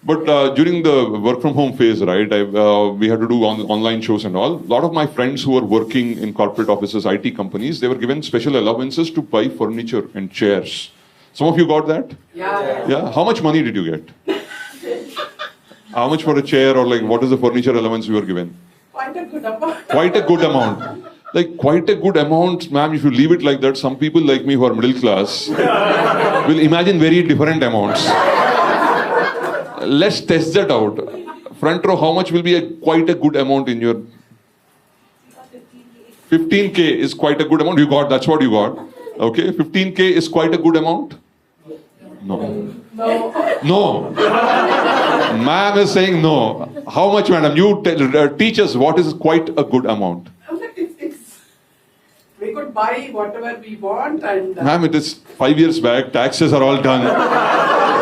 But during the work from home phase, right, we had to do online shows and all. A lot of my friends who were working in corporate offices, IT companies, they were given special allowances to buy furniture and chairs. Some of you got that? Yeah. How much money did you get? How much for a chair, or like what is the furniture allowance you were given? Quite a good amount. Quite a good amount. Like quite a good amount, ma'am, if you leave it like that, some people like me who are middle class will imagine very different amounts. Let's test that out. Front row, how much will be quite a good amount in your... 15K is quite a good amount. You got, that's what you got. Okay, 15K is quite a good amount? No. No. Ma'am is saying no. How much, madam? You teach us what is quite a good amount. We could buy whatever we want and... Ma'am, it is 5 years back. Taxes are all done.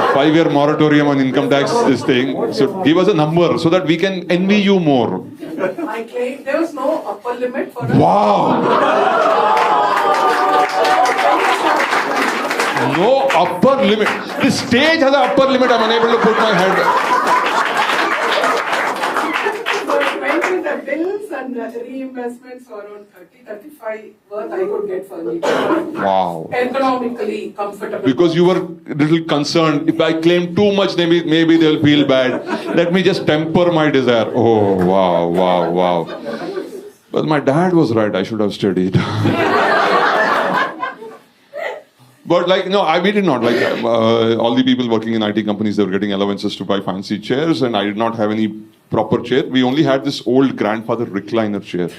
5-year moratorium on income tax, this thing. So give us a number so that we can envy you more. I claim there was no upper limit for us. Wow! No upper limit. The stage has an upper limit. I'm unable to put my head. The bills and the reimbursements for around 30-35 worth I could get furniture. Wow. Economically comfortable. Because you were a little concerned. If I claim too much, maybe they'll feel bad. Let me just temper my desire. Oh, wow. But my dad was right. I should have studied. But like, no, we did not. Like, all the people working in IT companies, they were getting allowances to buy fancy chairs, and I did not have any proper chair. We only had this old grandfather recliner chair.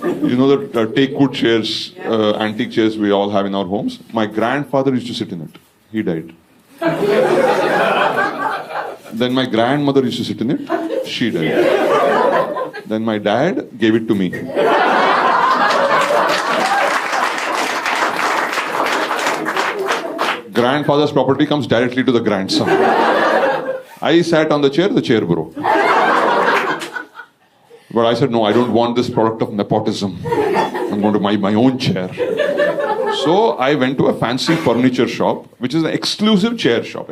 You know the take-wood chairs, antique chairs we all have in our homes? My grandfather used to sit in it. He died. Then my grandmother used to sit in it. She died. Then my dad gave it to me. Grandfather's property comes directly to the grandson. I sat on the chair broke. But I said, no, I don't want this product of nepotism. I'm going to buy my own chair. So I went to a fancy furniture shop, which is an exclusive chair shop.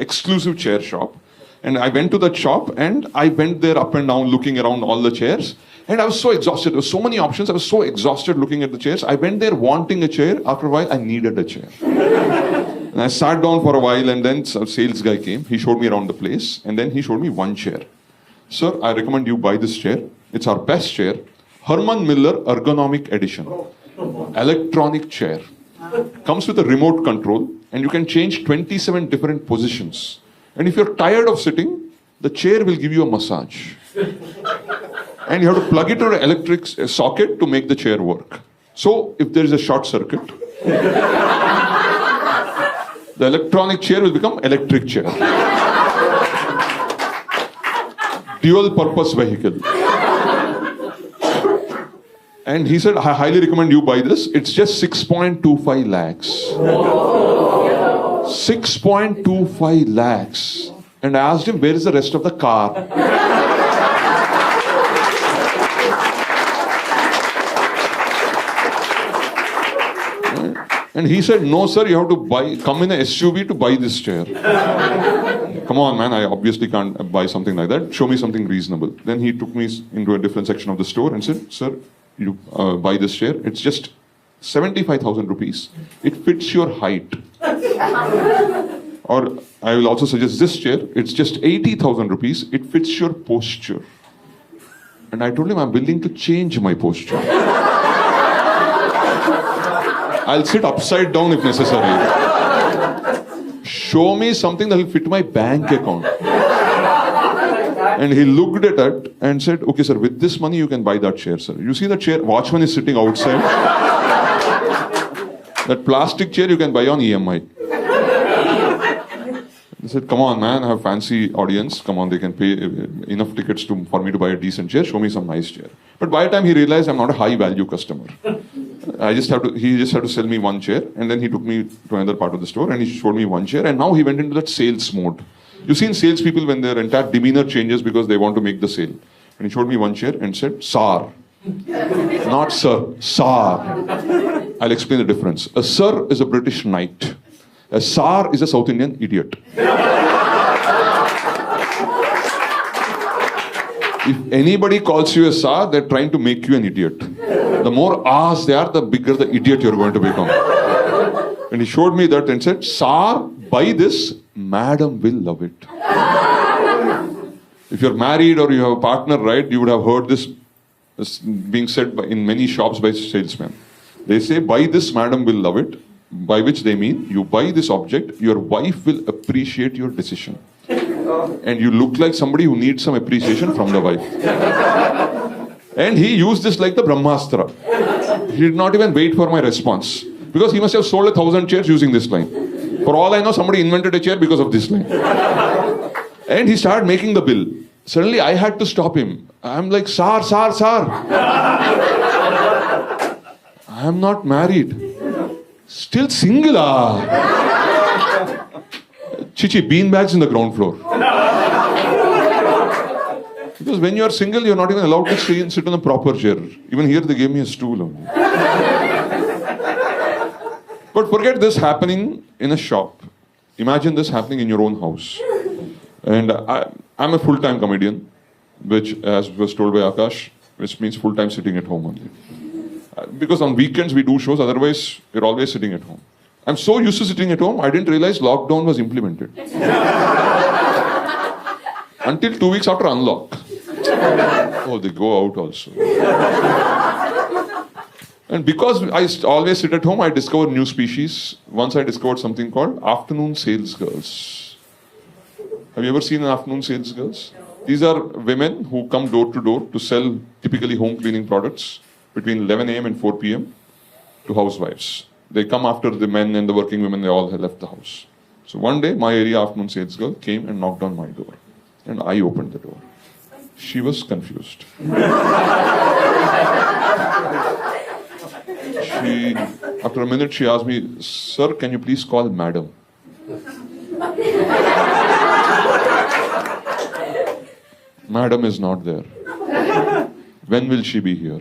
And I went to that shop and I went there up and down looking around all the chairs. And I was so exhausted. There were so many options. I was so exhausted looking at the chairs. I went there wanting a chair. After a while, I needed a chair. And I sat down for a while and then a sales guy came. He showed me around the place and then he showed me one chair. Sir, I recommend you buy this chair. It's our best chair. Herman Miller Ergonomic Edition. Electronic chair. Comes with a remote control and you can change 27 different positions. And if you're tired of sitting, the chair will give you a massage. And you have to plug it to an electric socket to make the chair work. So if there is a short circuit, the electronic chair will become electric chair. Dual purpose vehicle. And he said, I highly recommend you buy this. It's just 6.25 lakhs. 6.25 lakhs. And I asked him, where is the rest of the car? And he said, no sir, you have to come in a SUV to buy this chair. Come on man, I obviously can't buy something like that. Show me something reasonable. Then he took me into a different section of the store and said, sir, you buy this chair. It's just 75,000 rupees. It fits your height. Or I will also suggest this chair. It's just 80,000 rupees. It fits your posture. And I told him, I'm willing to change my posture. I'll sit upside down if necessary. Show me something that will fit my bank account. And he looked at it and said, okay sir, with this money you can buy that chair, sir. You see that chair? Watchman is sitting outside. That plastic chair you can buy on EMI. He said, come on man, I have fancy audience. Come on, they can pay enough tickets for me to buy a decent chair. Show me some nice chair. But by the time he realized I'm not a high value customer. He just had to sell me one chair, and then he took me to another part of the store and he showed me one chair, and now he went into that sales mode. You've seen salespeople when their entire demeanor changes because they want to make the sale. And he showed me one chair and said, Sir. Not sir, Sir. I'll explain the difference. A sir is a British knight. A Sar is a South Indian idiot. If anybody calls you a Sa, they're trying to make you an idiot. The more As they are, the bigger the idiot you're going to become. And he showed me that and said, Sir, buy this, madam will love it. If you're married or you have a partner, right, you would have heard this being said in many shops by salesmen. They say, buy this, madam will love it. By which they mean, you buy this object, your wife will appreciate your decision. And you look like somebody who needs some appreciation from the wife. And he used this like the Brahmastra. He did not even wait for my response. Because he must have sold 1,000 chairs using this line. For all I know, somebody invented a chair because of this line. And he started making the bill. Suddenly, I had to stop him. I'm like, Sir. I am not married. Still single, Chichi, beanbags in the ground floor. Because when you are single, you're not even allowed to sit on a proper chair. Even here, they gave me a stool only. But forget this happening in a shop. Imagine this happening in your own house. And I'm a full-time comedian, which, as was told by Akash, which means full-time sitting at home only. Because on weekends we do shows, otherwise we're always sitting at home. I'm so used to sitting at home, I didn't realize lockdown was implemented. Until 2 weeks after unlock. Oh, they go out also. And because I always sit at home, I discover new species. Once I discovered something called afternoon sales girls. Have you ever seen an afternoon sales girls? These are women who come door to door to sell typically home cleaning products between 11 a.m. and 4 p.m. to housewives. They come after the men and the working women, they all had left the house. So one day, my area afternoon sales girl came and knocked on my door. And I opened the door. She was confused. After a minute, she asked me, Sir, can you please call madam? Madam is not there. When will she be here?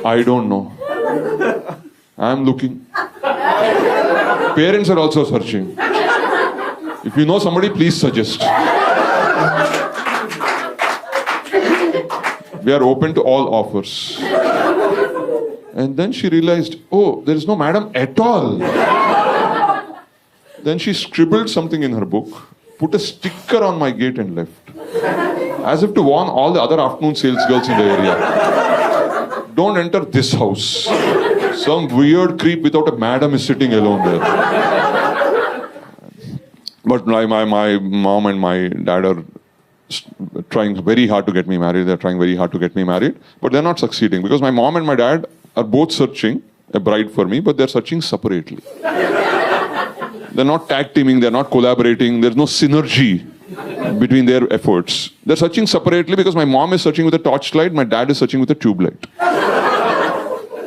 I don't know. I am looking. Parents are also searching. If you know somebody, please suggest. We are open to all offers. And then she realized, oh, there is no madam at all. Then she scribbled something in her book, put a sticker on my gate and left. As if to warn all the other afternoon sales girls in the area. Don't enter this house. Some weird creep without a madam is sitting alone there. But my mom and my dad are trying very hard to get me married. They're trying very hard to get me married. But they're not succeeding. Because my mom and my dad are both searching a bride for me, but they're searching separately. They're not tag teaming, they're not collaborating, there's no synergy between their efforts. They're searching separately because my mom is searching with a torchlight, my dad is searching with a tube light.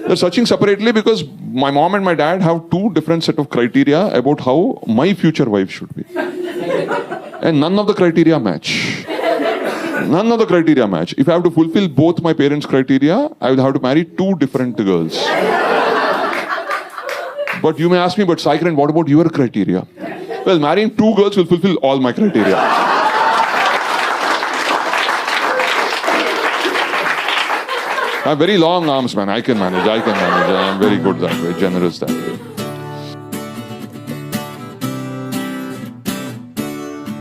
They're searching separately because my mom and my dad have two different set of criteria about how my future wife should be. And none of the criteria match. None of the criteria match. If I have to fulfill both my parents' criteria, I will have to marry two different girls. But you may ask me, but Saikiran, what about your criteria? Well, marrying two girls will fulfill all my criteria. I have very long arms, man. I can manage. I am very good that way, generous that way.